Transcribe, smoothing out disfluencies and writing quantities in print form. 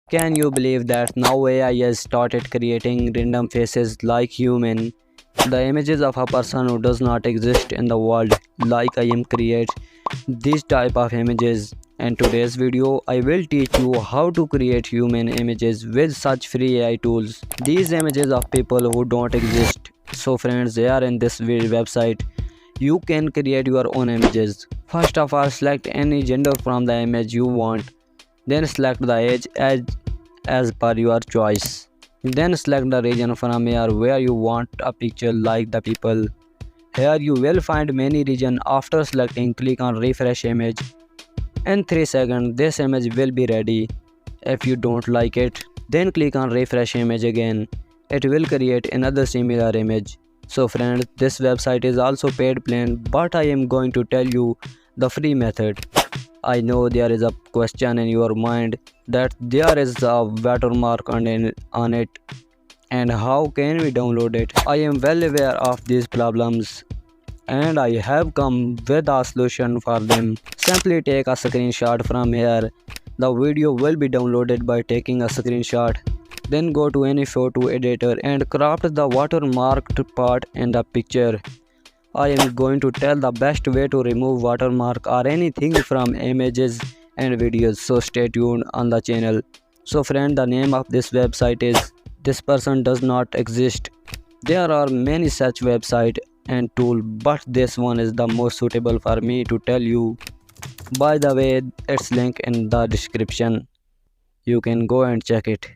Can you believe that now AI has started creating random faces like human? The images of a person who does not exist in the world, like I am create these type of images. In today's video, I will teach you how to create human images with such free AI tools. These images of people who don't exist. So friends, they are in this website. You can create your own images. First of all, select any gender from the image you want. Then select the age as per your choice. Then select the region from here where you want a picture like the people. Here you will find many regions. After selecting, click on refresh image. In 3 seconds this image will be ready. If you don't like it, then click on refresh image again. It will create another similar image. So friends, this website is also paid plan, but I am going to tell you the free method. I know there is a question in your mind that there is a watermark on it, and how can we download it? I am well aware of these problems and I have come with a solution for them. Simply take a screenshot from here. The video will be downloaded by taking a screenshot. Then go to any photo editor and craft the watermarked part in the picture. I am going to tell the best way to remove watermark or anything from images and videos, so stay tuned on the channel. So friend, the name of this website is This Person Does Not Exist. There are many such website and tool, but this one is the most suitable for me to tell you. By the way, its link in the description. You can go and check it.